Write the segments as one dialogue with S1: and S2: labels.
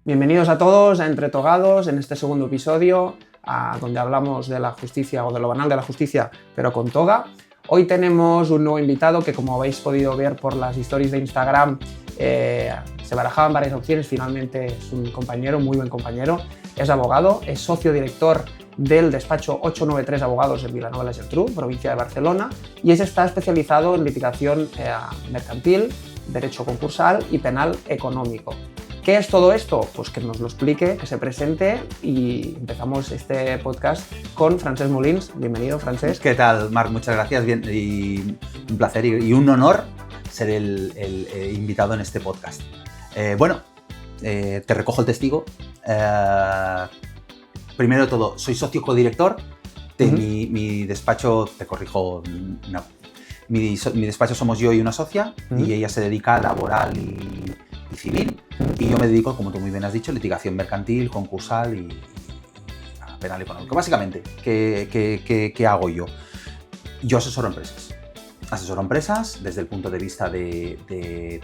S1: Bienvenidos a todos a Entre Togados en este segundo episodio, donde hablamos de la justicia o de lo banal de la justicia, pero con toga. Hoy tenemos un nuevo invitado que, como habéis podido ver por las stories de Instagram, se barajaban varias opciones. Finalmente es un compañero, muy buen compañero. Es abogado, es socio director del despacho 893 Abogados en Vilanova i la Geltrú, provincia de Barcelona, y está especializado en litigación mercantil, derecho concursal y penal económico. ¿Qué es todo esto? Pues que nos lo explique, que se presente, y empezamos este podcast con Francesc Molins. Bienvenido, Francesc.
S2: ¿Qué tal, Marc? Muchas gracias. Bien, y un placer y un honor ser el invitado en este podcast. Te recojo el testigo. Primero de todo, soy socio codirector de mi despacho, te corrijo, no. Mi despacho somos yo y una socia, y ella se dedica a laboral y civil, y yo me dedico, como tú muy bien has dicho, a litigación mercantil, concursal y a penal económico. Básicamente, ¿qué hago yo? Yo asesoro empresas. Asesoro empresas desde el punto de vista en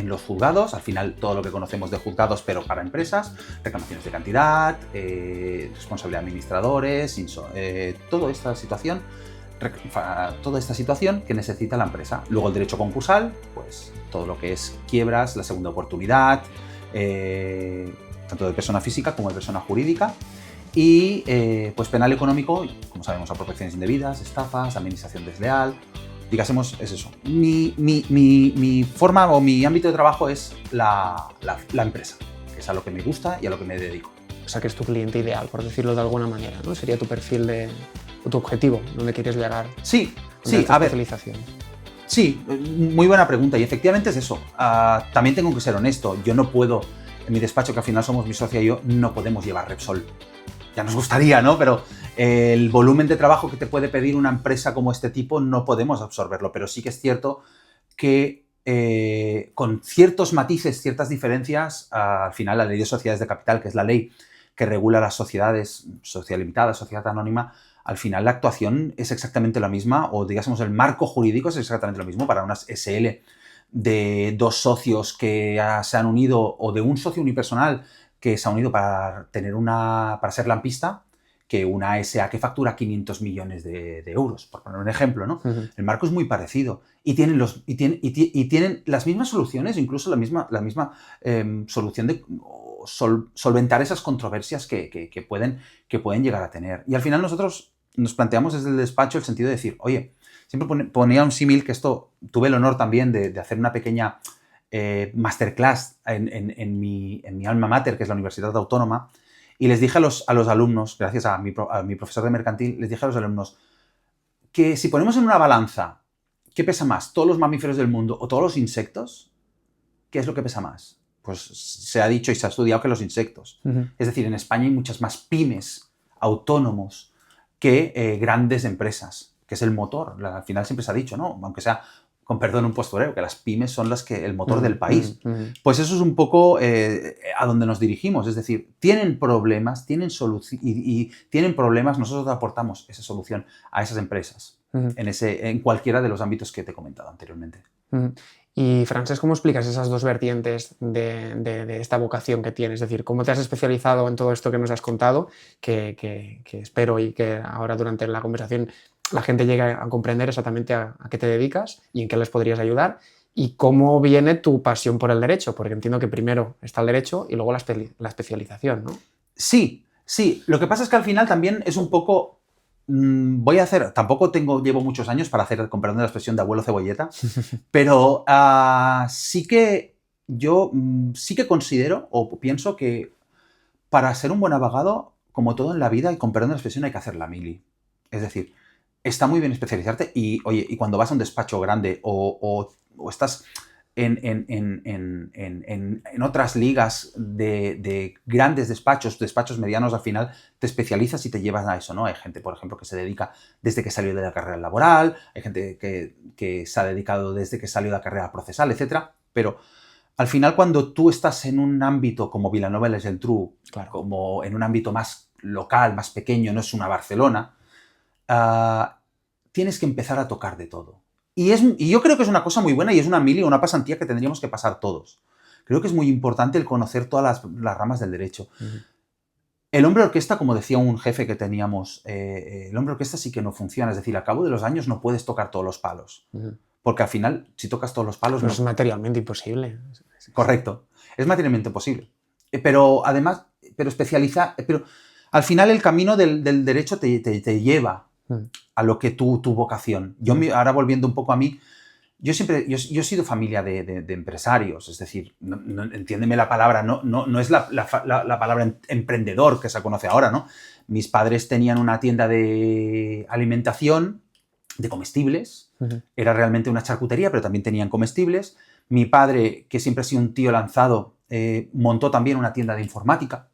S2: los juzgados, al final todo lo que conocemos de juzgados, pero para empresas, reclamaciones de cantidad, responsabilidad de administradores, toda esta situación que necesita la empresa. Luego el derecho concursal, pues todo lo que es quiebras, la segunda oportunidad, tanto de persona física como de persona jurídica. Y pues penal económico, como sabemos, apropiaciones indebidas, estafas, administración desleal. Digásemos, es eso. Mi forma o mi ámbito de trabajo es la empresa, que es a lo que me gusta y a lo que me dedico.
S1: O sea, que es tu cliente ideal, por decirlo de alguna manera, ¿no? Sería tu perfil tu objetivo, donde quieres llegar.
S2: Sí, a ver. Sí, muy buena pregunta, y efectivamente es eso. También tengo que ser honesto. Yo no puedo, en mi despacho, que al final somos mi socia y yo, no podemos llevar Repsol. Ya nos gustaría, ¿no? Pero el volumen de trabajo que te puede pedir una empresa como este tipo no podemos absorberlo. Pero sí que es cierto que con ciertos matices, ciertas diferencias, al final la ley de sociedades de capital, que es la ley que regula las sociedades, sociedad limitada, sociedad anónima, al final la actuación es exactamente la misma, o digamos el marco jurídico es exactamente lo mismo para unas SL de dos socios que se han unido, o de un socio unipersonal que se ha unido para ser lampista, que una SA que factura 500 millones de euros, por poner un ejemplo, ¿no? Uh-huh. El marco es muy parecido y tienen las mismas soluciones, incluso la misma solución de solventar esas controversias que pueden llegar a tener. Y al final nosotros nos planteamos desde el despacho el sentido de decir, oye, siempre ponía un símil, que esto tuve el honor también de hacer una pequeña masterclass en mi alma mater, que es la Universidad Autónoma, y les dije a los alumnos, gracias a mi profesor de mercantil, les dije a los alumnos que si ponemos en una balanza, ¿qué pesa más? ¿Todos los mamíferos del mundo o todos los insectos? ¿Qué es lo que pesa más? Pues se ha dicho y se ha estudiado que los insectos. Uh-huh. Es decir, en España hay muchas más pymes, autónomos, que grandes empresas, que es el motor. Al final siempre se ha dicho, ¿no? Aunque sea, con perdón, un postureo, que las pymes son el motor del país. Uh-huh. Pues eso es un poco a donde nos dirigimos. Es decir, tienen problemas, y tienen problemas, nosotros aportamos esa solución a esas empresas, uh-huh, en cualquiera de los ámbitos que te he comentado anteriormente.
S1: Uh-huh. Y, Francesc, ¿cómo explicas esas dos vertientes de esta vocación que tienes? Es decir, ¿cómo te has especializado en todo esto que nos has contado? Que espero y que ahora durante la conversación la gente llegue a comprender exactamente a qué te dedicas y en qué les podrías ayudar. ¿Y cómo viene tu pasión por el derecho? Porque entiendo que primero está el derecho y luego la especialización, ¿no?
S2: Sí. Lo que pasa es que al final también es un poco... llevo muchos años para hacer, con perdón de la expresión, de abuelo cebolleta, pero sí que yo sí que considero o pienso que para ser un buen abogado, como todo en la vida, y con perdón de la expresión, hay que hacer la mili. Es decir, está muy bien especializarte y, oye, y cuando vas a un despacho grande o estás en otras ligas de grandes despachos medianos, al final te especializas y te llevas a eso, ¿no? Hay gente, por ejemplo, que se dedica desde que salió de la carrera laboral, hay gente que se ha dedicado desde que salió de la carrera procesal, etc. Pero al final, cuando tú estás en un ámbito como Vilanova i la Geltrú, claro, como en un ámbito más local, más pequeño, no es una Barcelona, tienes que empezar a tocar de todo. Y yo creo que es una cosa muy buena y es una mili o una pasantía que tendríamos que pasar todos. Creo que es muy importante el conocer todas las ramas del derecho. El hombre orquesta, como decía un jefe que teníamos, el hombre orquesta sí que no funciona. Es decir, al cabo de los años no puedes tocar todos los palos. Porque al final, si tocas todos los palos...
S1: No es materialmente imposible.
S2: Correcto. Es materialmente posible. Pero además, pero al final el camino del derecho te lleva a lo que tu vocación. Ahora volviendo un poco a mí, yo he sido familia de empresarios, es decir, entiéndeme la palabra, no es la palabra emprendedor que se conoce ahora, ¿no? Mis padres tenían una tienda de alimentación, de comestibles, era realmente una charcutería, pero también tenían comestibles. Mi padre, que siempre ha sido un tío lanzado, montó también una tienda de informática.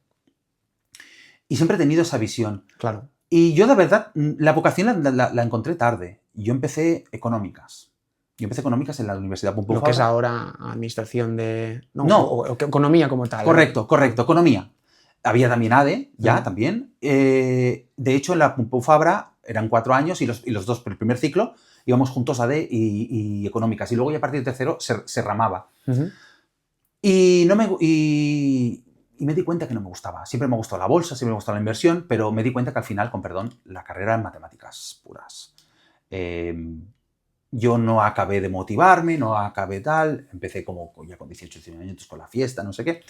S2: Y siempre he tenido esa visión.
S1: Claro.
S2: Y yo, de verdad, la vocación la encontré tarde. Yo empecé económicas. Yo empecé económicas en la Universidad Pompeu Fabra.
S1: Lo que es ahora administración de...
S2: No.
S1: O economía como tal.
S2: Correcto, economía. Había también ADE, también. De hecho, en la Pompeu Fabra eran 4 años y los dos, el primer ciclo, íbamos juntos a ADE y económicas. Y luego ya a partir del tercero se ramaba. Y me di cuenta que no me gustaba. Siempre me gustó la bolsa, siempre me gustó la inversión, pero me di cuenta que al final, con perdón, la carrera en matemáticas puras. Yo no acabé de motivarme, no acabé tal. Empecé como ya con 18, 19 años con la fiesta, no sé qué.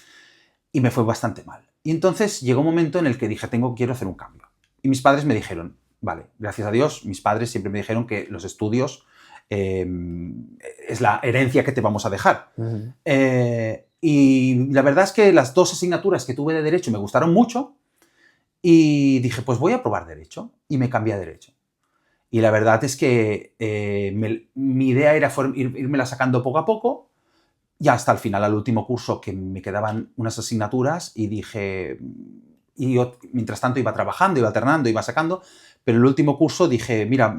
S2: Y me fue bastante mal. Y entonces llegó un momento en el que dije, quiero hacer un cambio. Y mis padres me dijeron, vale, gracias a Dios, mis padres siempre me dijeron que los estudios es la herencia que te vamos a dejar. Y la verdad es que las 2 asignaturas que tuve de Derecho me gustaron mucho y dije, pues voy a probar Derecho. Y me cambié a Derecho. Y la verdad es que mi idea era irmela sacando poco a poco, y hasta el final, al último curso, que me quedaban unas asignaturas y dije... Y yo, mientras tanto, iba trabajando, iba alternando, iba sacando, pero el último curso dije, mira,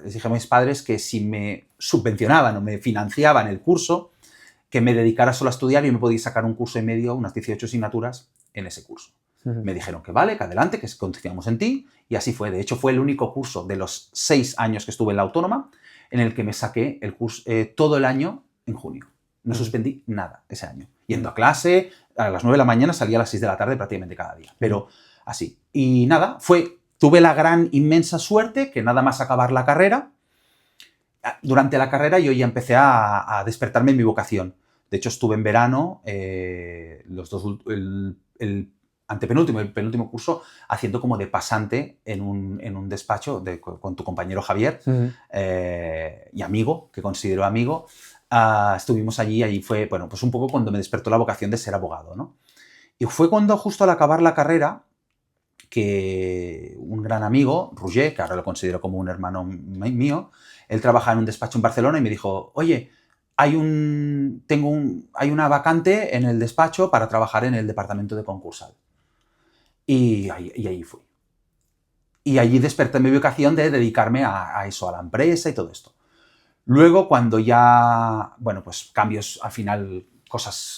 S2: les dije a mis padres que si me subvencionaban o me financiaban el curso, que me dedicara solo a estudiar y me podía sacar un curso y medio, unas 18 asignaturas en ese curso. Me dijeron que vale, que adelante, que confiamos en ti, y así fue. De hecho, fue el único curso de los 6 años que estuve en la Autónoma en el que me saqué el curso todo el año en junio. No suspendí nada ese año. Yendo a clase, a las 9 de la mañana, salía a las 6 de la tarde prácticamente cada día. Pero así. Y nada, tuve la gran, inmensa suerte que nada más acabar la carrera, durante la carrera yo ya empecé a despertarme en mi vocación. De hecho, estuve en verano, el antepenúltimo y el penúltimo curso, haciendo como de pasante en un despacho con tu compañero Javier y amigo, que considero amigo. Estuvimos allí fue, bueno, pues un poco cuando me despertó la vocación de ser abogado, ¿no? Y fue cuando, justo al acabar la carrera, que un gran amigo, Roger, que ahora lo considero como un hermano mío, él trabajaba en un despacho en Barcelona y me dijo, oye, hay una vacante en el despacho para trabajar en el departamento de concursal. Y allí fui. Y allí desperté mi vocación de dedicarme a eso, a la empresa y todo esto. Luego, cuando ya, bueno, pues cambios, al final,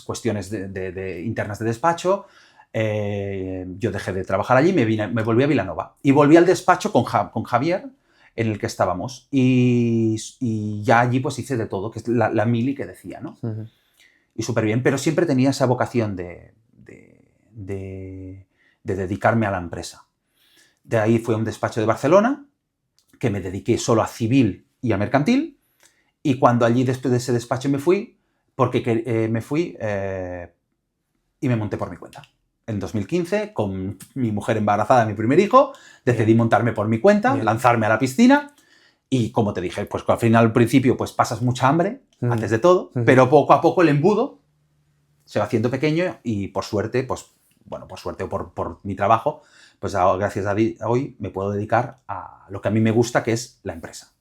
S2: cuestiones internas de despacho, yo dejé de trabajar allí, me volví a Vilanova. Y volví al despacho con Javier, en el que estábamos. Y ya allí pues hice de todo, que es la mili que decía, ¿no? Y súper bien, pero siempre tenía esa vocación de dedicarme a la empresa. De ahí fue a un despacho de Barcelona, que me dediqué solo a civil y a mercantil. Y cuando allí, después de ese despacho, me fui, y me monté por mi cuenta. En 2015, con mi mujer embarazada, mi primer hijo, decidí montarme por mi cuenta, lanzarme a la piscina. Y como te dije, pues al final, al principio, pues pasas mucha hambre, antes de todo, pero poco a poco el embudo se va haciendo pequeño y por suerte, pues, bueno, por suerte o por mi trabajo, pues gracias a hoy me puedo dedicar a lo que a mí me gusta, que es la empresa.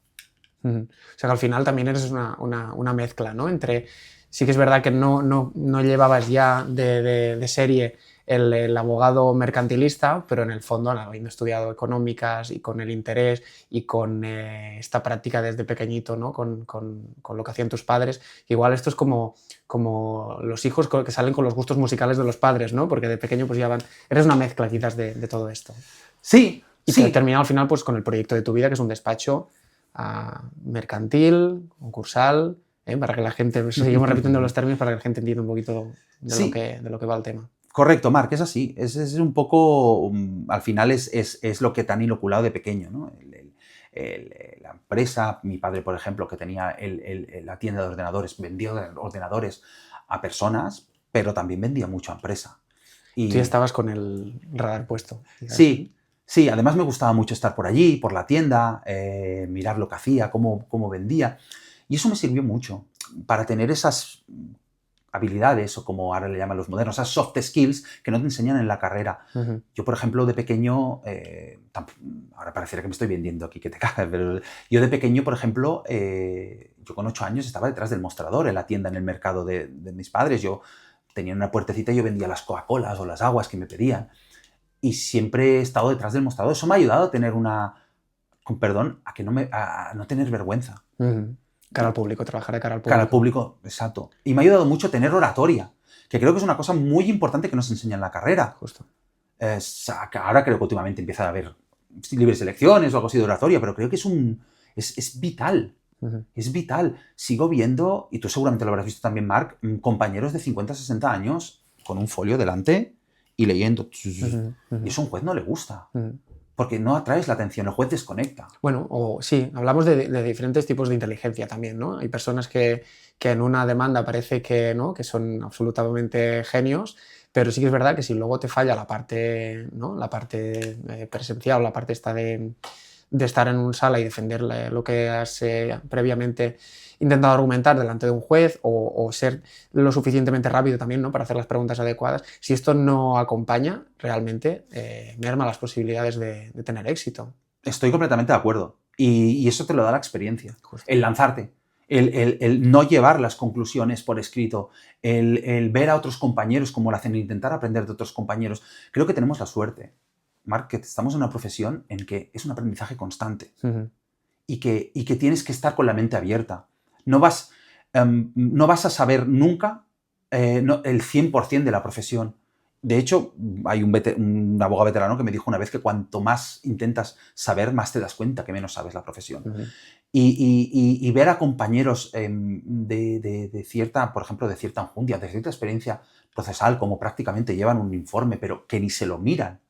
S1: O sea que al final también eres una mezcla, ¿no? Entre, sí que es verdad que no llevabas ya de serie el abogado mercantilista, pero en el fondo, habiendo estudiado económicas y con el interés y con esta práctica desde pequeñito, ¿no? Con lo que hacían tus padres, igual esto es como los hijos que salen con los gustos musicales de los padres, ¿no? Porque de pequeño pues ya eres una mezcla quizás de todo esto.
S2: Sí,
S1: y
S2: sí.
S1: Terminado al final pues con el proyecto de tu vida, que es un despacho mercantil, concursal, Para que la gente, seguimos repitiendo los términos para que la gente entienda un poquito
S2: Sí.
S1: de lo que va el tema.
S2: Correcto, Marc, es así. Es un poco, al final es lo que te han inoculado de pequeño, ¿no? La empresa, mi padre, por ejemplo, que tenía la tienda de ordenadores, vendía ordenadores a personas, pero también vendía mucho a empresa.
S1: Y tú ya estabas con el radar puesto.
S2: Sí, sí, además me gustaba mucho estar por allí, por la tienda, mirar lo que hacía, cómo vendía. Y eso me sirvió mucho para tener esas habilidades, o como ahora le llaman los modernos, esas soft skills que no te enseñan en la carrera.
S1: Uh-huh.
S2: Yo, por ejemplo, de pequeño, ahora pareciera que me estoy vendiendo aquí, que te cagas, pero yo de pequeño, por ejemplo, yo con 8 años estaba detrás del mostrador en la tienda, en el mercado de mis padres. Yo tenía una puertecita y yo vendía las Coca-Colas o las aguas que me pedían. Y siempre he estado detrás del mostrador. Eso me ha ayudado a tener a no tener vergüenza.
S1: Uh-huh. Cara al público, trabajar de cara al público.
S2: Cara al público, exacto. Y me ha ayudado mucho tener oratoria, que creo que es una cosa muy importante que nos enseña en la carrera.
S1: Justo.
S2: Ahora creo que últimamente empieza a haber libres elecciones o algo así de oratoria, pero creo que es vital. Uh-huh. Es vital. Sigo viendo, y tú seguramente lo habrás visto también, Marc, compañeros de 50, 60 años con un folio delante y leyendo. Uh-huh. Uh-huh. Y eso a un juez no le gusta. Uh-huh. Porque no atraes la atención, el juez desconecta.
S1: Bueno, o sí, hablamos de diferentes tipos de inteligencia también, ¿no? Hay personas que en una demanda parece que, ¿no?, que son absolutamente genios, pero sí que es verdad que si luego te falla la parte, ¿no?, la parte presencial, la parte esta de estar en una sala y defender lo que has previamente intentado argumentar delante de un juez, o ser lo suficientemente rápido también, ¿no?, para hacer las preguntas adecuadas. Si esto no acompaña, realmente merma las posibilidades de tener éxito.
S2: Estoy completamente de acuerdo. Y eso te lo da la experiencia. Justo. El lanzarte, el no llevar las conclusiones por escrito, el ver a otros compañeros cómo lo hacen, intentar aprender de otros compañeros. Creo que tenemos la suerte, Marc, que estamos en una profesión en que es un aprendizaje constante. Uh-huh. y que tienes que estar con la mente abierta. No vas a saber nunca el 100% de la profesión. De hecho, hay un abogado veterano que me dijo una vez que cuanto más intentas saber, más te das cuenta que menos sabes la profesión. Uh-huh. Y ver a compañeros de cierta, por ejemplo, de cierta enjundia, de cierta experiencia procesal, como prácticamente llevan un informe, pero que ni se lo miran.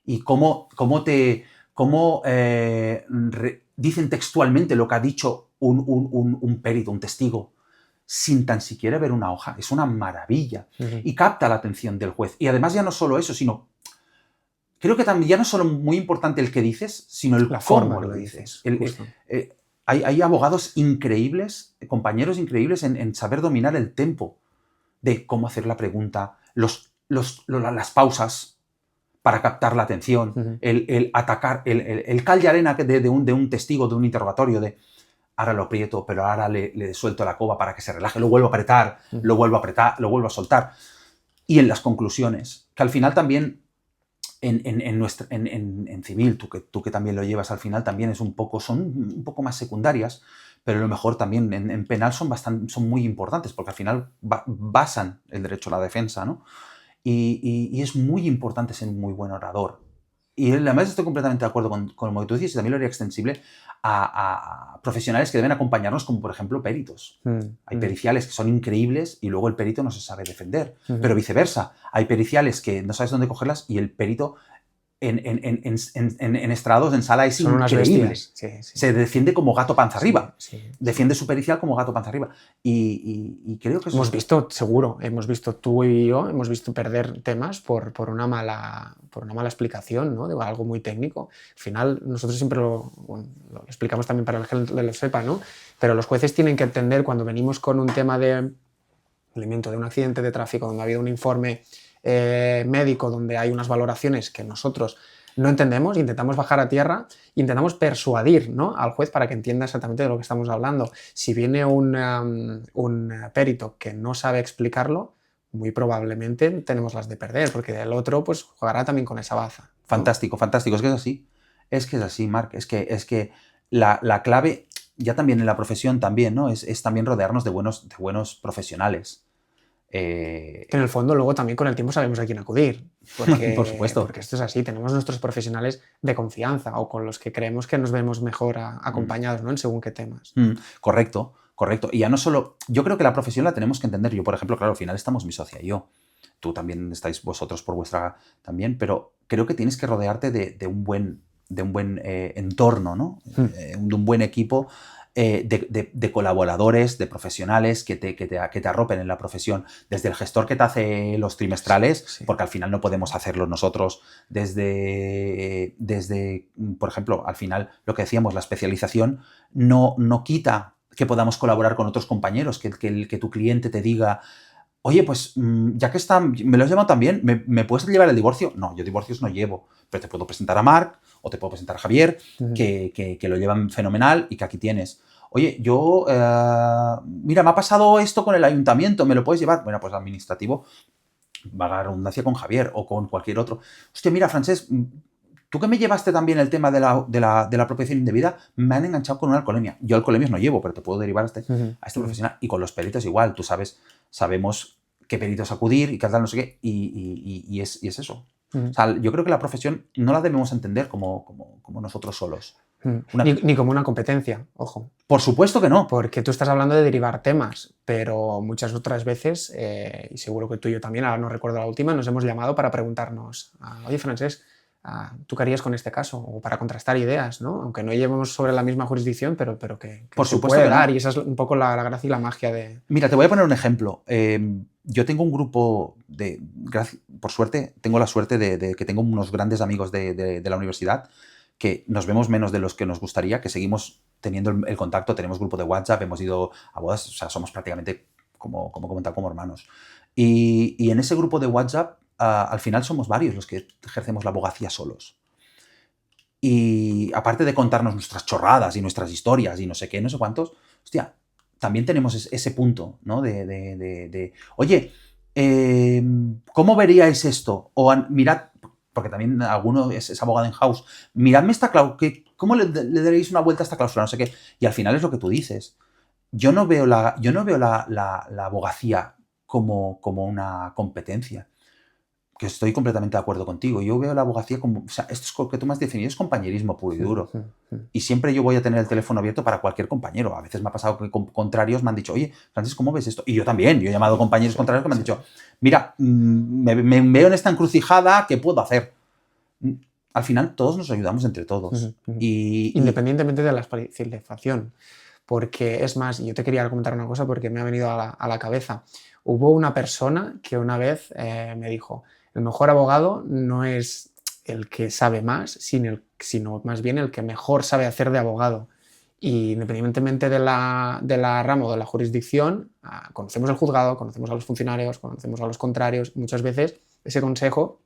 S2: Y cómo dicen textualmente lo que ha dicho un perito, un testigo, sin tan siquiera ver una hoja. Es una maravilla. Uh-huh. Y capta la atención del juez. Y además ya no solo eso, sino... Creo que también ya no es solo muy importante el que dices, sino la cómo lo dices. Hay abogados increíbles, compañeros increíbles en saber dominar el tempo de cómo hacer la pregunta, las pausas para captar la atención, uh-huh. el atacar, el cal y arena de un testigo, de un interrogatorio, de ahora lo aprieto, pero ahora le suelto la coba para que se relaje, lo vuelvo a apretar, uh-huh. lo vuelvo a apretar, lo vuelvo a soltar. Y en las conclusiones, que al final también en civil, tú que también lo llevas, al final también son un poco más secundarias, pero a lo mejor también en penal son muy importantes, porque al final basan el derecho a la defensa, ¿no? Y es muy importante ser un muy buen orador. Y además estoy completamente de acuerdo con lo que tú dices, y también lo haría extensible a profesionales que deben acompañarnos, como por ejemplo peritos. Hay periciales que son increíbles y luego el perito no se sabe defender. Pero viceversa, hay periciales que no sabes dónde cogerlas y el perito en estrados, en sala, es
S1: son
S2: increíble.
S1: Sí, sí.
S2: Se defiende como gato panza arriba.
S1: Sí.
S2: Defiende su pericial como gato panza arriba. Y creo que eso
S1: hemos visto, seguro, tú y yo, hemos visto perder temas por una mala explicación, ¿no?, de algo muy técnico. Al final, nosotros siempre lo explicamos también para que lo sepa, ¿no? Pero los jueces tienen que entender cuando venimos con un tema de elemento de un accidente de tráfico, donde ha habido un informe médico, donde hay unas valoraciones que nosotros no entendemos, intentamos bajar a tierra, intentamos persuadir, ¿no?, al juez para que entienda exactamente de lo que estamos hablando. Si viene un perito que no sabe explicarlo, muy probablemente tenemos las de perder, porque el otro pues jugará también con esa baza, ¿no?
S2: Fantástico, fantástico. Es que es así. Es que es así, Marc. Es que la clave, ya también en la profesión también, ¿no?, es también rodearnos de buenos profesionales.
S1: Que en el fondo luego también con el tiempo sabemos a quién acudir, porque,
S2: por supuesto,
S1: porque esto es así, tenemos nuestros profesionales de confianza o con los que creemos que nos vemos mejor acompañados, ¿no?, en según qué temas.
S2: Correcto, Correcto. Y ya no solo... Yo creo que la profesión la tenemos que entender. Yo, por ejemplo, claro, al final estamos mi socia y yo. Tú también estáis vosotros por vuestra... también, pero creo que tienes que rodearte de un buen entorno, ¿no? De un buen equipo, de colaboradores, de profesionales que te arropen en la profesión, desde el gestor que te hace los trimestrales,
S1: Sí.
S2: porque al final no podemos hacerlo nosotros, desde por ejemplo, al final lo que decíamos, la especialización no quita que podamos colaborar con otros compañeros, que tu cliente te diga: oye, pues ya que me lo has llevado también, ¿me puedes llevar el divorcio? No, yo divorcios no llevo, pero te puedo presentar a Marc o te puedo presentar a Javier, que lo llevan fenomenal y que aquí tienes. Oye, yo, mira, me ha pasado esto con el ayuntamiento, ¿me lo puedes llevar? Bueno, pues administrativo, vaga redundancia, con Javier o con cualquier otro. Hostia, mira, Francesc, tú que me llevaste también el tema de la apropiación indebida, me han enganchado con una alcoholemia. Yo alcoholemias no llevo, pero te puedo derivar a este profesional. Y con los peritos igual, tú sabemos qué peritos acudir y qué tal, no sé qué, y es eso. O sea, yo creo que la profesión no la debemos entender como nosotros solos.
S1: Ni como una competencia, ojo.
S2: Por supuesto que no.
S1: Porque tú estás hablando de derivar temas, pero muchas otras veces, y seguro que tú y yo también, ahora no recuerdo la última, nos hemos llamado para preguntarnos: oye, Francesc, ¿tú qué harías con este caso? O para contrastar ideas, ¿no? Aunque no llevemos sobre la misma jurisdicción, pero que
S2: por
S1: se
S2: supuesto
S1: puede
S2: que
S1: dar,
S2: no.
S1: y esa es un poco la gracia y la magia de...
S2: Mira, te voy a poner un ejemplo. Yo tengo un grupo por suerte, tengo la suerte de que tengo unos grandes amigos de la universidad, que nos vemos menos de los que nos gustaría, que seguimos teniendo el contacto, tenemos grupo de WhatsApp, hemos ido a bodas, o sea, somos prácticamente, como comentar, como hermanos. Y en ese grupo de WhatsApp, al final somos varios los que ejercemos la abogacía solos. Y aparte de contarnos nuestras chorradas y nuestras historias y no sé qué, no sé cuántos, hostia, también tenemos ese punto, ¿no? Oye, ¿cómo veríais esto? O mirad, porque también alguno es abogado in house, miradme esta cláusula, ¿cómo le daréis una vuelta a esta cláusula? No sé qué. Y al final es lo que tú dices. Yo no veo la abogacía como una competencia, que estoy completamente de acuerdo contigo. Yo veo la abogacía como... O sea, esto es lo que tú me has definido, es compañerismo puro y duro. Y siempre yo voy a tener el teléfono abierto para cualquier compañero. A veces me ha pasado que contrarios me han dicho: oye, Francis, ¿cómo ves esto? Y yo también. Yo he llamado a compañeros contrarios que me han dicho: mira, me veo en esta encrucijada, ¿qué puedo hacer? Al final todos nos ayudamos entre todos.
S1: Independientemente de la especialización. Porque es más, yo te quería comentar una cosa porque me ha venido a la cabeza. Hubo una persona que una vez me dijo: el mejor abogado no es el que sabe más, sino más bien el que mejor sabe hacer de abogado. Y independientemente de la rama o de la jurisdicción, conocemos el juzgado, conocemos a los funcionarios, conocemos a los contrarios. Muchas veces ese consejo,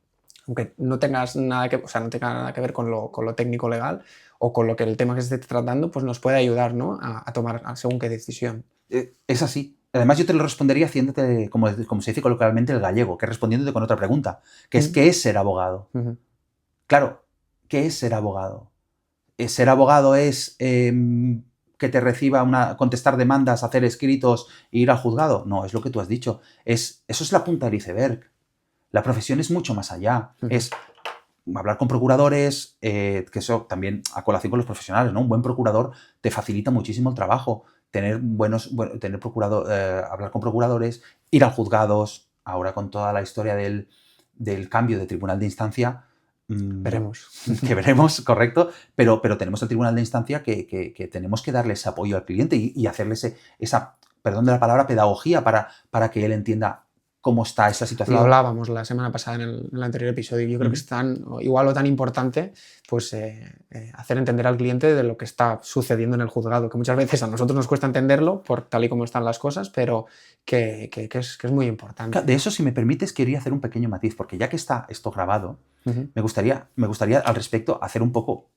S1: aunque no tengas nada que, no tenga nada que ver con lo técnico legal o con el tema que se esté tratando, pues nos puede ayudar, ¿no? a tomar según qué decisión.
S2: Es así. Además, yo te lo respondería haciéndote, como se dice coloquialmente, el gallego, que respondiéndote con otra pregunta, que es: ¿qué es ser abogado? Claro, ¿qué es ser abogado? Ser abogado es que te reciba contestar demandas, hacer escritos e ir al juzgado. No, es lo que tú has dicho. Eso es la punta del iceberg. La profesión es mucho más allá. Es hablar con procuradores, que eso también a colación con los profesionales, ¿no? Un buen procurador te facilita muchísimo el trabajo. Hablar con procuradores, ir a juzgados. Ahora, con toda la historia del cambio de tribunal de instancia,
S1: veremos.
S2: Que veremos, correcto, pero tenemos el tribunal de instancia que tenemos que darle ese apoyo al cliente y hacerle esa, perdón de la palabra, pedagogía para que él entienda cómo está esa situación.
S1: Lo hablábamos la semana pasada en el anterior episodio. Yo creo que es igual o tan importante pues, hacer entender al cliente de lo que está sucediendo en el juzgado, que muchas veces a nosotros nos cuesta entenderlo por tal y como están las cosas, pero que es muy importante.
S2: De eso, si me permites, quería hacer un pequeño matiz, porque ya que está esto grabado, me gustaría al respecto hacer un poco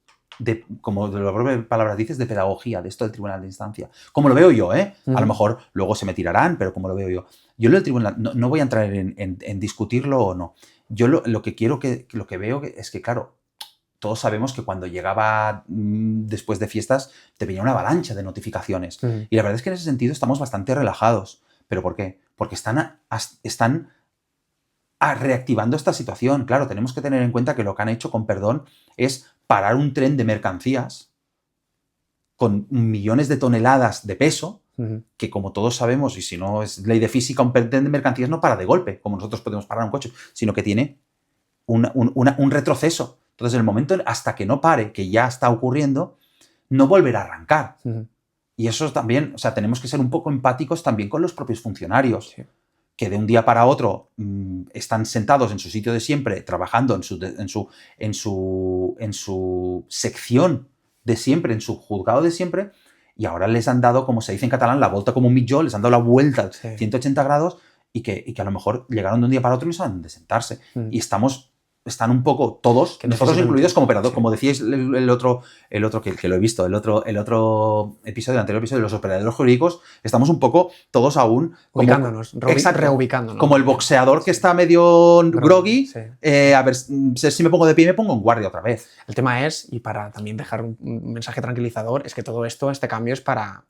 S2: como de la propia palabra dices, de pedagogía de esto del tribunal de instancia. Como lo veo yo, A lo mejor luego se me tirarán, pero como lo veo yo. Yo lo del tribunal, no voy a entrar en discutirlo o no. Yo lo que veo es que, claro, todos sabemos que cuando llegaba después de fiestas te venía una avalancha de notificaciones. Y la verdad es que en ese sentido estamos bastante relajados. ¿Pero por qué? Porque están reactivando esta situación. Claro, tenemos que tener en cuenta que lo que han hecho, con perdón, es parar un tren de mercancías con millones de toneladas de peso que como todos sabemos, y si no es ley de física, un tren de mercancías no para de golpe, como nosotros podemos parar un coche, sino que tiene un retroceso. Entonces, el momento hasta que no pare, que ya está ocurriendo, no volverá a arrancar. Y eso también, o sea, tenemos que ser un poco empáticos también con los propios funcionarios, que de un día para otro están sentados en su sitio de siempre, trabajando en su sección de siempre, en su juzgado de siempre, y ahora les han dado, como se dice en catalán, la volta como un mitjó, les han dado la vuelta 180 grados y que a lo mejor llegaron de un día para otro y no saben de sentarse. Y están un poco todos, nosotros incluidos como operador, como decíais el otro que lo he visto, el otro episodio, el anterior episodio de los operadores jurídicos, estamos un poco todos aún
S1: ubicándonos, reubicándonos.
S2: Como el boxeador que está medio groggy, a ver si me pongo de pie y me pongo en guardia otra vez.
S1: El tema es, y para también dejar un mensaje tranquilizador, es que todo esto, este cambio es para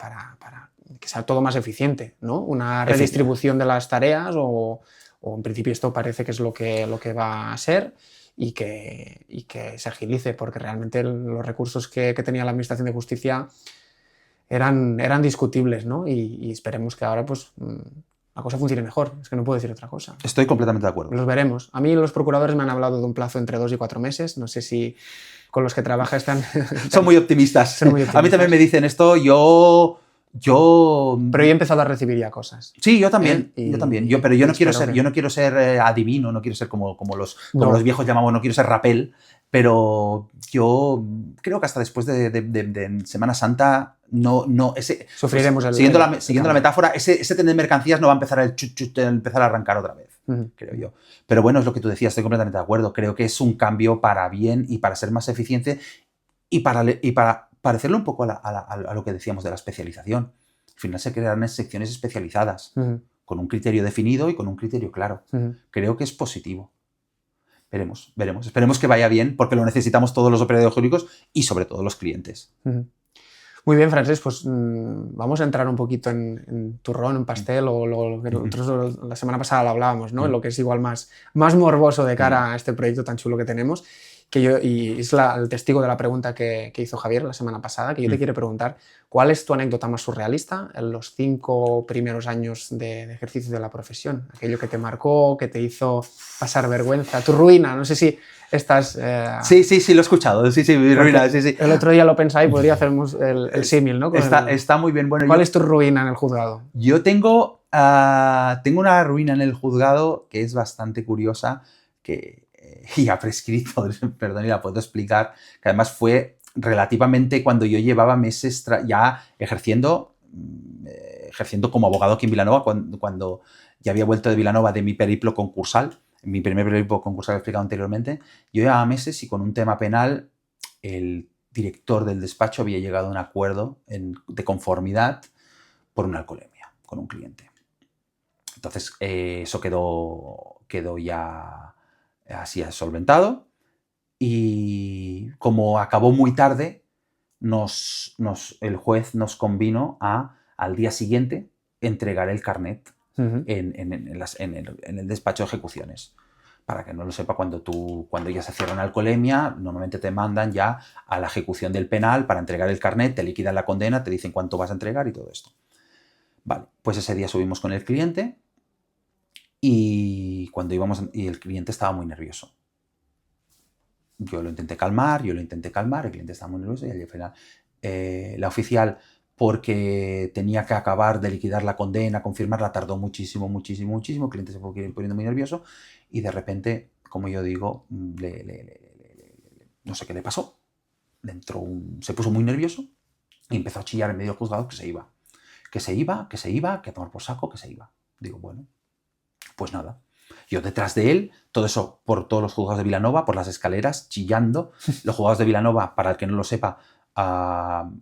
S1: que sea todo más eficiente, ¿no? Una redistribución de las tareas o en principio esto parece que es lo que va a ser y que se agilice, porque realmente los recursos que tenía la Administración de Justicia eran discutibles, ¿no? Y esperemos que ahora pues la cosa funcione mejor, es que no puedo decir otra cosa.
S2: Estoy completamente de acuerdo.
S1: Los veremos. A mí los procuradores me han hablado de un plazo entre 2 y 4 meses, no sé si con los que trabaja están...
S2: Son muy optimistas. A mí también me dicen esto, Pero
S1: yo he empezado a recibir ya cosas.
S2: Sí, yo también. Pero yo no quiero ser adivino, no quiero ser como los viejos llamamos, no quiero ser rapel, pero yo creo que hasta después de Semana Santa
S1: sufriremos
S2: siguiendo la metáfora, ese tren de mercancías no va a empezar empezar a arrancar otra vez, creo yo. Pero bueno, es lo que tú decías, estoy completamente de acuerdo. Creo que es un cambio para bien y para ser más eficiente y para parecerlo un poco a lo que decíamos de la especialización. Al final se crearán secciones especializadas, con un criterio definido y con un criterio claro. Creo que es positivo. Veremos. Esperemos que vaya bien, porque lo necesitamos todos los operadores jurídicos y sobre todo los clientes.
S1: Muy bien, Francesc, pues vamos a entrar un poquito en turrón, en pastel, o lo que nosotros la semana pasada lo hablábamos, ¿no? En lo que es igual más morboso de cara a este proyecto tan chulo que tenemos. Y es el testigo de la pregunta que hizo Javier la semana pasada, que yo te quiero preguntar, ¿cuál es tu anécdota más surrealista en los 5 primeros años de ejercicio de la profesión? Aquello que te marcó, que te hizo pasar vergüenza, tu ruina, no sé si estás...
S2: Sí, lo he escuchado, sí, mi ruina, sí.
S1: El otro día lo pensaba y podría hacernos el símil, ¿no?
S2: Está muy bien. Bueno,
S1: ¿cuál es tu ruina en el juzgado?
S2: Yo tengo una ruina en el juzgado que es bastante curiosa, que ya prescrito, perdón, y la puedo explicar, que además fue relativamente cuando yo llevaba meses ya ejerciendo como abogado aquí en Vilanova, cuando ya había vuelto de Vilanova de mi periplo concursal, mi primer periplo concursal que he explicado anteriormente. Yo llevaba meses y con un tema penal el director del despacho había llegado a un acuerdo de conformidad por una alcoholemia con un cliente. Entonces eso quedó ya así solventado, y como acabó muy tarde, el juez nos convino al día siguiente entregar el carnet en el despacho de ejecuciones. Para que no lo sepa, cuando ya se cierra una alcoholemia, normalmente te mandan ya a la ejecución del penal para entregar el carnet, te liquidan la condena, te dicen cuánto vas a entregar y todo esto. Vale, pues ese día subimos con el cliente. Y cuando íbamos, y el cliente estaba muy nervioso. Yo lo intenté calmar, el cliente estaba muy nervioso y al final la oficial, porque tenía que acabar de liquidar la condena, confirmarla, tardó muchísimo. El cliente se fue poniendo muy nervioso y de repente, como yo digo, no sé qué le pasó. Se puso muy nervioso y empezó a chillar en medio del juzgado que se iba, que a tomar por saco, que se iba. Digo, bueno, pues nada, yo detrás de él, todo eso por todos los juzgados de Vilanova, por las escaleras, chillando. Los juzgados de Vilanova, para el que no lo sepa, no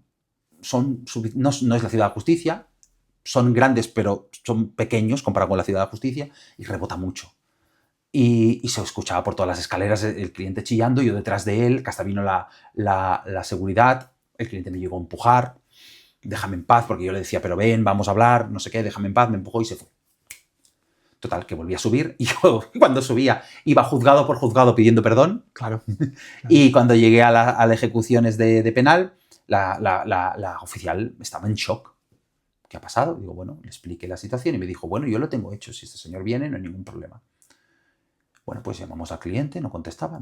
S2: es la Ciudad de Justicia, son grandes, pero son pequeños comparado con la Ciudad de Justicia, y rebota mucho. Y se escuchaba por todas las escaleras el cliente chillando, yo detrás de él, que hasta vino la seguridad, el cliente me llegó a empujar, déjame en paz, porque yo le decía, pero ven, vamos a hablar, no sé qué, déjame en paz, me empujó y se fue. Total, que volví a subir y yo cuando subía iba juzgado por juzgado pidiendo perdón.
S1: Claro.
S2: Y cuando llegué a las ejecuciones de penal, la oficial estaba en shock. ¿qué ha pasado? Digo, bueno, le expliqué la situación y me dijo, bueno, yo lo tengo hecho, si este señor viene no hay ningún problema. Bueno, pues llamamos al cliente, no contestaba,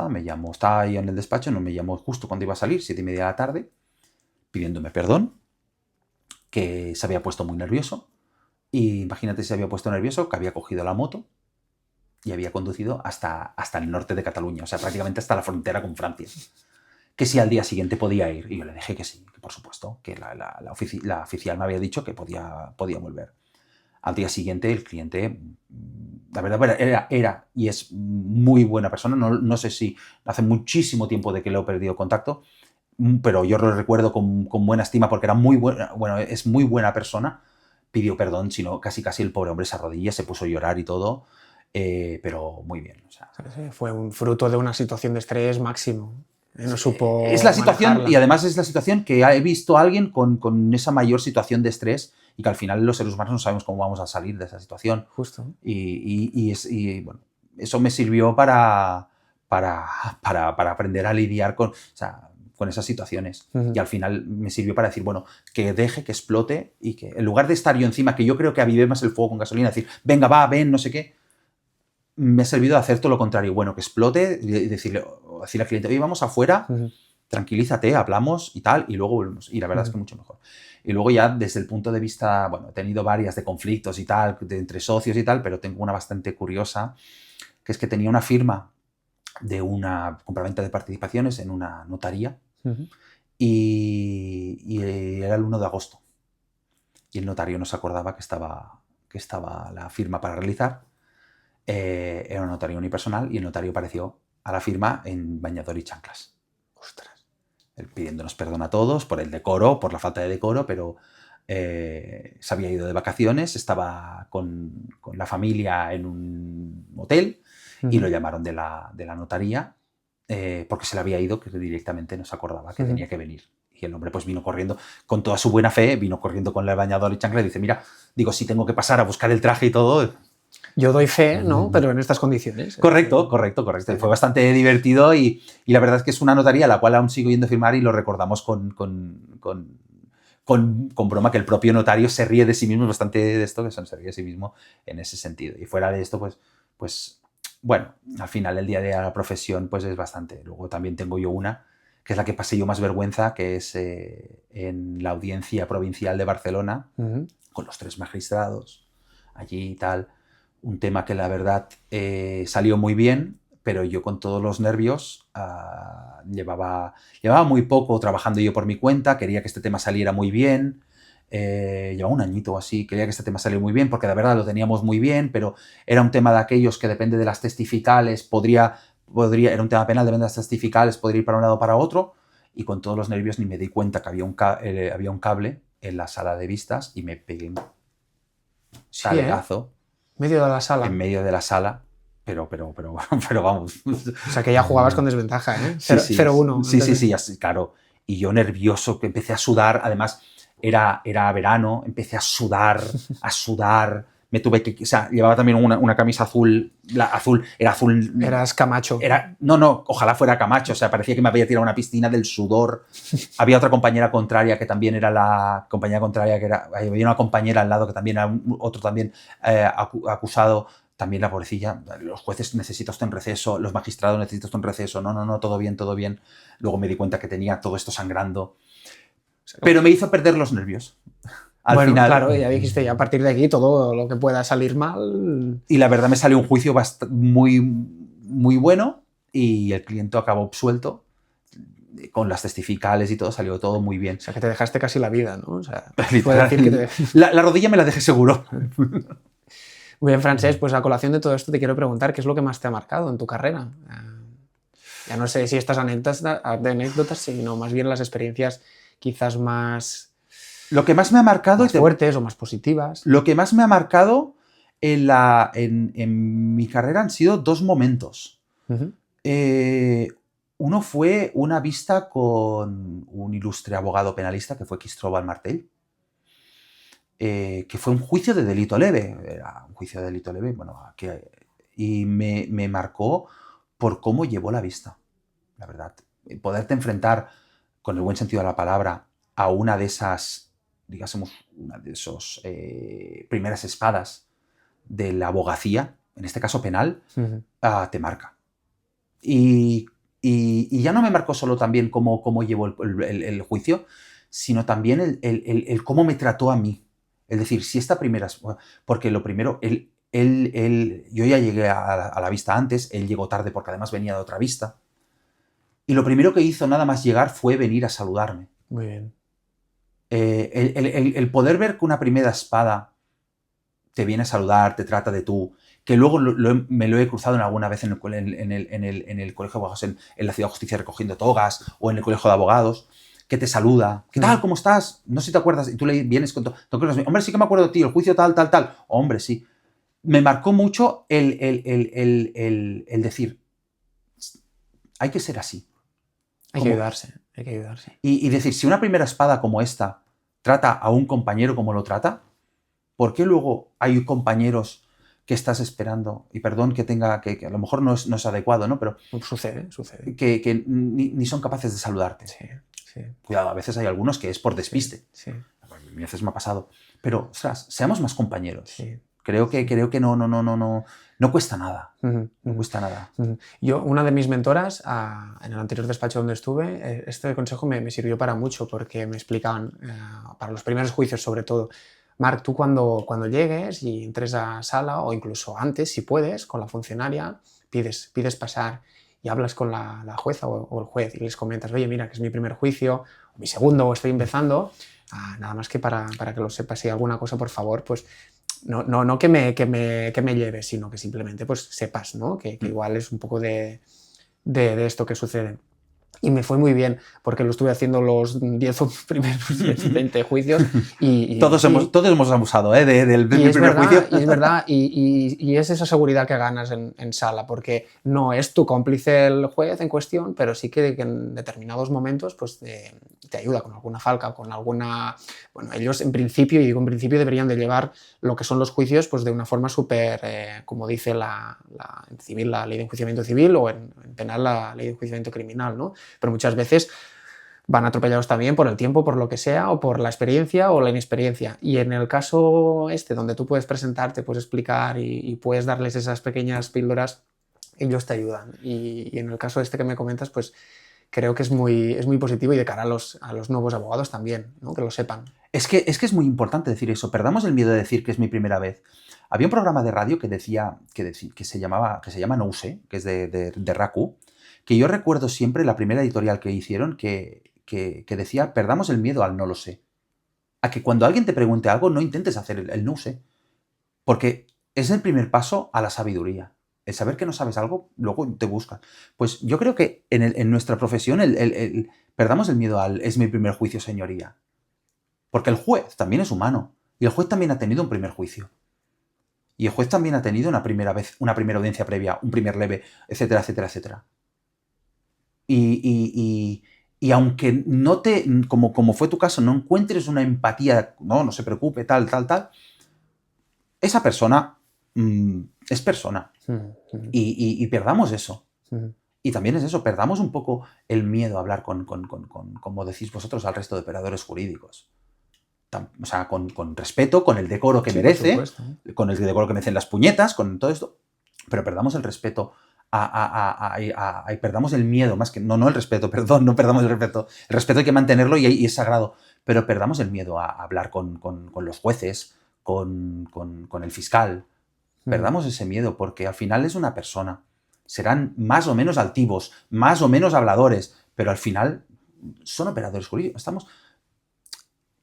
S2: me llamó, estaba ahí en el despacho, no me llamó justo cuando iba a salir, 7:30 de la tarde, pidiéndome perdón, que se había puesto muy nervioso, y imagínate si se había puesto nervioso, que había cogido la moto y había conducido hasta el norte de Cataluña, o sea, prácticamente hasta la frontera con Francia. Que si al día siguiente podía ir, y yo le dije que sí, que por supuesto, que la oficial me había dicho que podía volver. Al día siguiente el cliente, la verdad, era y es muy buena persona. No sé si hace muchísimo tiempo de que le he perdido contacto, pero yo lo recuerdo con buena estima porque era muy buena, bueno, es muy buena persona. Pidió perdón, sino casi el pobre hombre se arrodilla, se puso a llorar y todo, pero muy bien. O sea,
S1: fue un fruto de una situación de estrés máximo. No supo
S2: es la situación,
S1: manejarla.
S2: y además es la situación que he visto a alguien con esa mayor situación de estrés, y que al final los seres humanos no sabemos cómo vamos a salir de esa situación.
S1: Justo.
S2: Y bueno, eso me sirvió para aprender a lidiar con esas situaciones. Y al final me sirvió para decir, bueno, que deje, que explote, y que en lugar de estar yo encima, que yo creo que avivé más el fuego con gasolina, decir, venga, va, ven, no sé qué, me ha servido de hacer todo lo contrario. Bueno, que explote y decirle al cliente, oye, vamos afuera, tranquilízate, hablamos y tal, y luego volvemos. Y la verdad es que mucho mejor. Y luego ya desde el punto de vista, bueno, he tenido varias de conflictos y tal, entre socios y tal, pero tengo una bastante curiosa, que es que tenía una firma de una compraventa de participaciones en una notaría, y era el 1 de agosto. Y el notario no se acordaba que estaba la firma para realizar. Era un notario unipersonal y el notario apareció a la firma en bañador y chanclas.
S1: Ostras.
S2: Él pidiéndonos perdón a todos por el decoro, por la falta de decoro, pero se había ido de vacaciones, estaba con la familia en un hotel y lo llamaron de la notaría porque se le había ido, que directamente no se acordaba que tenía que venir. Y el hombre pues vino corriendo, con toda su buena fe, vino corriendo con el bañador y chanclas y dice, mira, digo, si tengo que pasar a buscar el traje y todo...
S1: Yo doy fe, ¿no? Pero en estas condiciones.
S2: Correcto. Fue bastante divertido y la verdad es que es una notaría a la cual aún sigo yendo a firmar y lo recordamos con broma, que el propio notario se ríe de sí mismo, bastante de esto, que se ríe de sí mismo en ese sentido. Y fuera de esto, pues bueno, al final el día de la profesión pues es bastante. Luego también tengo yo una, que es la que pasé yo más vergüenza, que es en la Audiencia Provincial de Barcelona, con los 3 magistrados allí y tal. Un tema que la verdad salió muy bien, pero yo con todos los nervios llevaba muy poco trabajando yo por mi cuenta, quería que este tema saliera muy bien, llevaba un añito o así, quería que este tema saliera muy bien porque de verdad lo teníamos muy bien, pero era un tema de aquellos que depende de las testificales, era un tema penal, depende de las testificales, podría ir para un lado o para otro, y con todos los nervios ni me di cuenta que había un cable en la sala de vistas y me pegué un talegazo.
S1: Medio de la sala.
S2: En medio de la sala, pero vamos.
S1: O sea, que ya jugabas con desventaja, ¿eh? 0-1.
S2: Sí, claro. Y yo nervioso, que empecé a sudar. Además, era verano, empecé a sudar. Me tuve que... O sea, llevaba también una camisa azul. Era azul...
S1: Eras Camacho.
S2: No, ojalá fuera Camacho. O sea, parecía que me había tirado a una piscina del sudor. Había otra compañera contraria que también era la compañera contraria, que era... Había una compañera al lado que también era otro también acusado. También la pobrecilla. Los jueces necesitan esto en receso. Los magistrados necesitan esto en receso. No, todo bien. Luego me di cuenta que tenía todo esto sangrando. Pero me hizo perder los nervios. Al final,
S1: claro, ya dijiste, ya a partir de aquí todo lo que pueda salir mal...
S2: Y la verdad me salió un juicio muy, muy bueno y el cliente acabó absuelto con las testificales y todo, salió todo muy bien.
S1: O sea, que te dejaste casi la vida, ¿no? O sea,
S2: puedo decir que la rodilla me la dejé seguro.
S1: Muy bien, Francesc, pues a colación de todo esto te quiero preguntar qué es lo que más te ha marcado en tu carrera. Ya no sé si estas anécdotas, sino más bien las experiencias quizás más...
S2: Lo que más me ha marcado...
S1: Más fuertes o más positivas.
S2: Lo que más me ha marcado en mi carrera han sido 2 momentos. Uno fue una vista con un ilustre abogado penalista que fue Cristóbal Martell, que fue un juicio de delito leve. Era un juicio de delito leve, y me marcó por cómo llevó la vista, la verdad. Poderte enfrentar, con el buen sentido de la palabra, a una de esas, digamos, una de esas primeras espadas de la abogacía, en este caso penal, te marca. Y ya no me marcó solo también cómo llevó el juicio, sino también el cómo me trató a mí. Es decir, si esta primera... Porque lo primero, yo ya llegué a la vista antes, él llegó tarde porque además venía de otra vista. Y lo primero que hizo nada más llegar fue venir a saludarme.
S1: Muy bien.
S2: El poder ver que una primera espada te viene a saludar, te trata de tú, que luego me lo he cruzado en alguna vez en el colegio de abogados, en la Ciudad de Justicia recogiendo togas, o en el colegio de abogados, que te saluda. ¿Qué tal? ¿Cómo estás? No sé si te acuerdas. Y tú le vienes con hombre, sí que me acuerdo de ti, el juicio tal, tal, tal. Hombre, sí. Me marcó mucho el decir, hay que ser así.
S1: Hay que ayudarse.
S2: Y decir, si una primera espada como esta trata a un compañero como lo trata, ¿por qué luego hay compañeros que estás esperando? Y perdón que a lo mejor no es adecuado, ¿no? Pero
S1: sucede.
S2: Que ni son capaces de saludarte.
S1: Sí.
S2: Cuidado, a veces hay algunos que es por despiste.
S1: Sí.
S2: A veces me ha pasado. Pero, ostras, seamos más compañeros.
S1: Sí.
S2: Creo que no cuesta nada. No cuesta nada.
S1: Yo, una de mis mentoras, en el anterior despacho donde estuve, este consejo me sirvió para mucho, porque me explicaban, para los primeros juicios sobre todo, Marc, tú cuando llegues y entres a sala, o incluso antes, si puedes, con la funcionaria, pides pasar y hablas con la jueza o el juez y les comentas, oye, mira, que es mi primer juicio, o mi segundo, o estoy empezando, nada más que para que lo sepas, si hay alguna cosa, por favor, pues no que me lleves, sino que simplemente pues sepas, ¿no? Que igual es un poco de esto que sucede. Y me fue muy bien, porque lo estuve haciendo los 10 primeros 20 juicios.
S2: Todos hemos abusado del primer juicio.
S1: Y es verdad, y es esa seguridad que ganas en sala, porque no es tu cómplice el juez en cuestión, pero sí que en determinados momentos pues, te ayuda con alguna falca, con alguna... Bueno, ellos en principio, y digo en principio, deberían de llevar lo que son los juicios pues, de una forma súper, como dice en civil la ley de enjuiciamiento civil, o en penal la ley de enjuiciamiento criminal, ¿no? Pero muchas veces van atropellados también por el tiempo, por lo que sea, o por la experiencia o la inexperiencia. Y en el caso donde tú puedes presentarte, puedes explicar y puedes darles esas pequeñas píldoras, ellos te ayudan. Y en el caso que me comentas, pues creo que es muy positivo, y de cara a los nuevos abogados también, ¿no? Que lo sepan.
S2: Es que es muy importante decir eso. Perdamos el miedo de decir que es mi primera vez. Había un programa de radio que se llama No sé, que es de RACU, que yo recuerdo siempre la primera editorial que hicieron que decía, perdamos el miedo al no lo sé. A que cuando alguien te pregunte algo, no intentes hacer el no sé. Porque es el primer paso a la sabiduría. El saber que no sabes algo, luego te buscas. Pues yo creo que en nuestra profesión perdamos el miedo al es mi primer juicio, señoría. Porque el juez también es humano. Y el juez también ha tenido un primer juicio. Y el juez también ha tenido una primera audiencia previa, un primer leve, etcétera, etcétera, etcétera. Y aunque no como fue tu caso, no encuentres una empatía, no se preocupe, tal, esa persona es persona. Y perdamos eso. Y también es eso, perdamos un poco el miedo a hablar como decís vosotros, al resto de operadores jurídicos. O sea, con respeto, con el decoro que merece, con el decoro que merecen las puñetas, con todo esto, pero perdamos el respeto y perdamos el miedo, más que... No el respeto, perdón, no perdamos el respeto. El respeto hay que mantenerlo y es sagrado, pero perdamos el miedo a hablar con los jueces, con el fiscal. Perdamos ese miedo, porque al final es una persona. Serán más o menos altivos, más o menos habladores, pero al final son operadores jurídicos.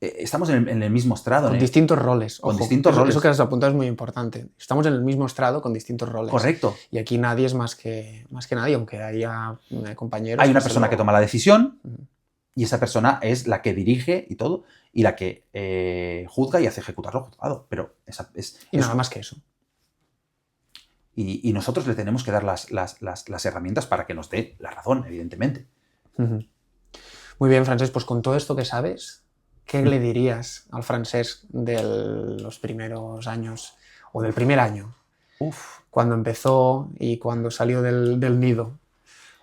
S2: Estamos en el mismo estrado.
S1: Con distintos roles.
S2: Con distintos roles.
S1: Eso que has apuntado es muy importante. Estamos en el mismo estrado con distintos roles.
S2: Correcto.
S1: Y aquí nadie es más que nadie, aunque haya compañeros.
S2: Hay una persona que toma la decisión y esa persona es la que dirige y todo, y la que juzga y hace ejecutar lo juzgado. Pero
S1: nada más que eso.
S2: Y nosotros le tenemos que dar las herramientas para que nos dé la razón, evidentemente.
S1: Muy bien, Francesc, pues con todo esto que sabes, ¿qué le dirías al Francesc de los primeros años, o del primer año? Cuando empezó y cuando salió del nido.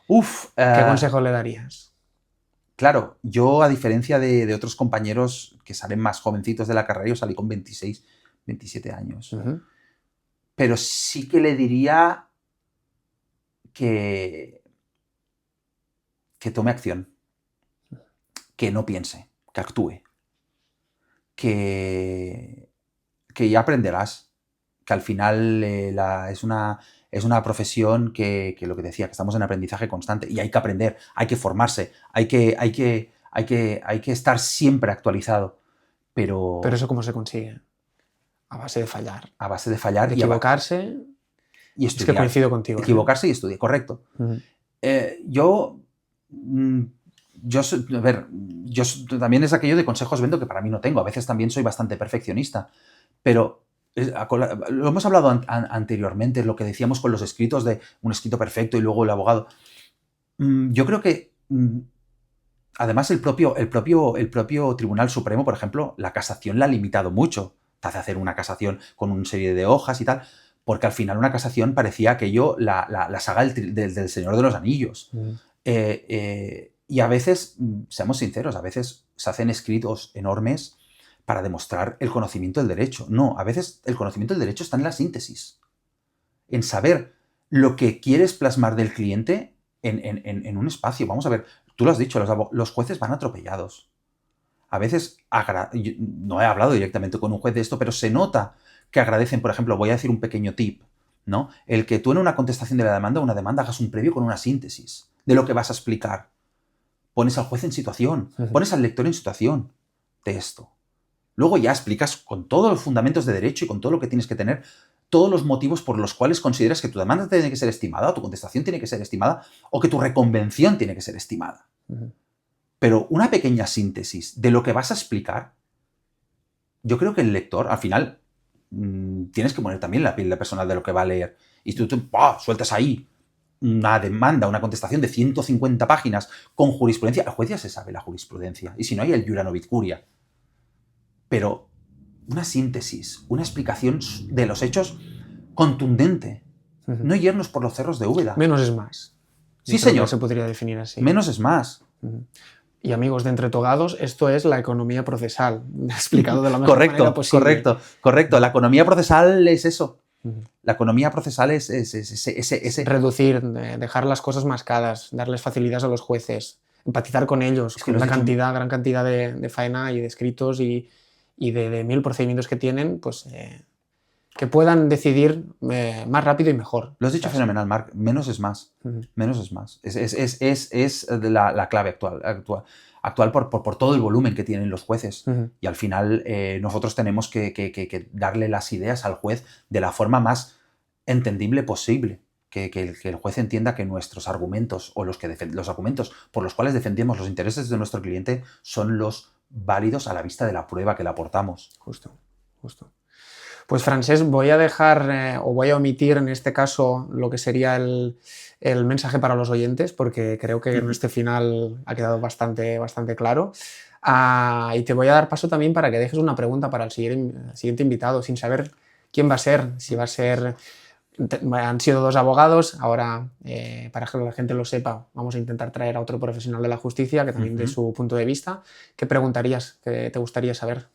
S1: ¿Qué consejo le darías?
S2: claro, yo a diferencia de otros compañeros que salen más jovencitos de la carrera, yo salí con 26, 27 años. Pero sí que le diría que tome acción, que no piense, que actúe, que ya aprenderás, que al final es una profesión que lo que decía, que estamos en aprendizaje constante y hay que aprender, hay que formarse, hay que estar siempre actualizado. Pero
S1: ¿Eso cómo se consigue? A base de fallar.
S2: A base de fallar.
S1: De equivocarse.
S2: Y estudiar.
S1: Es que coincido contigo.
S2: Equivocarse y estudiar, correcto. Yo también es aquello de consejos vendo que para mí no tengo. A veces también soy bastante perfeccionista. Pero lo hemos hablado anteriormente, lo que decíamos con los escritos de un escrito perfecto y luego el abogado. Yo creo que además el propio Tribunal Supremo, por ejemplo, la casación la ha limitado mucho. Te hace hacer una casación con una serie de hojas y tal, porque al final una casación parecía aquello la saga del Señor de los Anillos. Y a veces, seamos sinceros, a veces se hacen escritos enormes para demostrar el conocimiento del derecho. No, a veces el conocimiento del derecho está en la síntesis, en saber lo que quieres plasmar del cliente en un espacio. Vamos a ver, tú lo has dicho, los jueces van atropellados. A veces, no he hablado directamente con un juez de esto, pero se nota que agradecen, por ejemplo, voy a decir un pequeño tip, ¿no? El que tú en una contestación de la demanda, hagas un previo con una síntesis de lo que vas a explicar. Pones al juez en situación, pones al lector en situación de esto. Luego ya explicas con todos los fundamentos de derecho y con todo lo que tienes que tener, todos los motivos por los cuales consideras que tu demanda tiene que ser estimada, o tu contestación tiene que ser estimada, o que tu reconvención tiene que ser estimada. Pero una pequeña síntesis de lo que vas a explicar, yo creo que el lector, al final, tienes que poner también la piel de personal de lo que va a leer. Y tú sueltas ahí una demanda, una contestación de 150 páginas con jurisprudencia. El juez ya se sabe la jurisprudencia. Y si no, hay el Jura Novit Curia. Pero una síntesis, una explicación de los hechos contundente. No irnos por los cerros de Úbeda.
S1: Menos es más.
S2: Sí, señor.
S1: Se podría definir así.
S2: Menos es más.
S1: Y amigos de Entre Togados, esto es la economía procesal, explicado de la mejor manera posible.
S2: Correcto. La economía procesal es eso. La economía procesal es
S1: reducir, dejar las cosas más claras, darles facilidades a los jueces, empatizar con ellos, con la gran cantidad de faena y de escritos y de 1000 procedimientos que tienen, pues que puedan decidir más rápido y mejor.
S2: Lo has dicho fenomenal, Marc. Menos es más. Menos es más. Es la clave actual por todo el volumen que tienen los jueces. Y al final nosotros tenemos que darle las ideas al juez de la forma más entendible posible. Que el juez entienda que nuestros argumentos o los argumentos por los cuales defendemos los intereses de nuestro cliente son los válidos a la vista de la prueba que le aportamos.
S1: Justo. Pues Francesc, voy a dejar o voy a omitir en este caso lo que sería el mensaje para los oyentes, porque creo que en este final ha quedado bastante claro. Y te voy a dar paso también para que dejes una pregunta para el siguiente invitado, sin saber quién va a ser, si va a ser... Han sido 2 abogados, ahora para que la gente lo sepa, vamos a intentar traer a otro profesional de la justicia que también dé su punto de vista. ¿Qué preguntarías? ¿Qué te gustaría saber?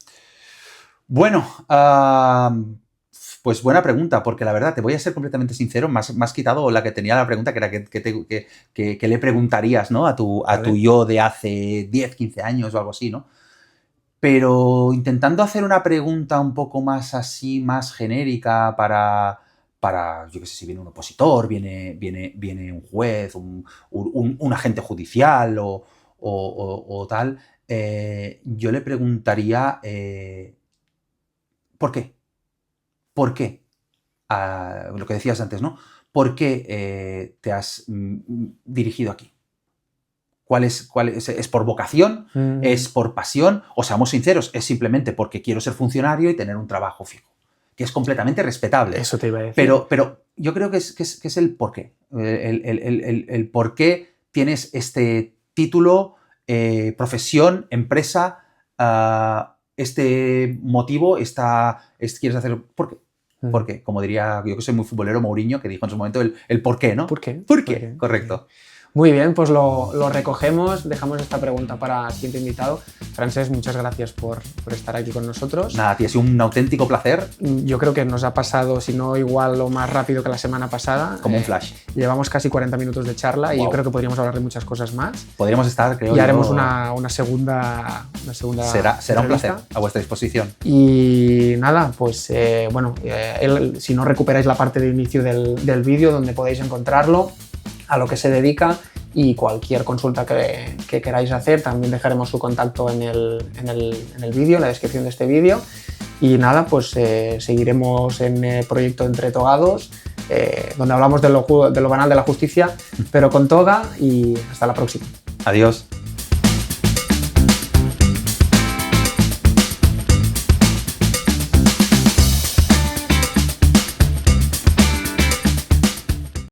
S2: Bueno, pues buena pregunta, porque la verdad, te voy a ser completamente sincero, me has quitado la que tenía la pregunta, que era que le preguntarías, ¿no? a tu yo de hace 10, 15 años o algo así, ¿no? Pero intentando hacer una pregunta un poco más así, más genérica para yo qué sé, si viene un opositor, viene un juez, un agente judicial o tal, yo le preguntaría... ¿Por qué? ¿Por qué? Lo que decías antes, ¿no? ¿Por qué te has dirigido aquí? ¿Cuál es? ¿Es por vocación? ¿Es por pasión? O seamos sinceros, es simplemente porque quiero ser funcionario y tener un trabajo fijo, que es completamente respetable.
S1: Eso te iba a decir.
S2: Pero yo creo que es el por qué. El por qué tienes este título, profesión, empresa... este motivo, quieres hacerlo. ¿Por qué? Porque, como diría, yo que soy muy futbolero, Mourinho, que dijo en su momento el por qué, ¿no?
S1: ¿Por qué?
S2: ¿Por qué? Correcto.
S1: Muy bien, pues lo recogemos, dejamos esta pregunta para el siguiente invitado. Francesc, muchas gracias por estar aquí con nosotros.
S2: Nada, tío, ha sido un auténtico placer.
S1: Yo creo que nos ha pasado, si no igual o más rápido que la semana pasada.
S2: Como un flash.
S1: Llevamos casi 40 minutos de charla y yo creo que podríamos hablar de muchas cosas más.
S2: Podríamos estar, creo.
S1: Y haremos una segunda
S2: Será un placer, a vuestra disposición.
S1: Y nada, pues si no recuperáis la parte de inicio del vídeo donde podéis encontrarlo, a lo que se dedica y cualquier consulta que queráis hacer, también dejaremos su contacto en el vídeo, en la descripción de este vídeo. Y nada, pues seguiremos en el proyecto Entre Togados, donde hablamos de lo banal de la justicia, pero con toga, y hasta la próxima.
S2: Adiós.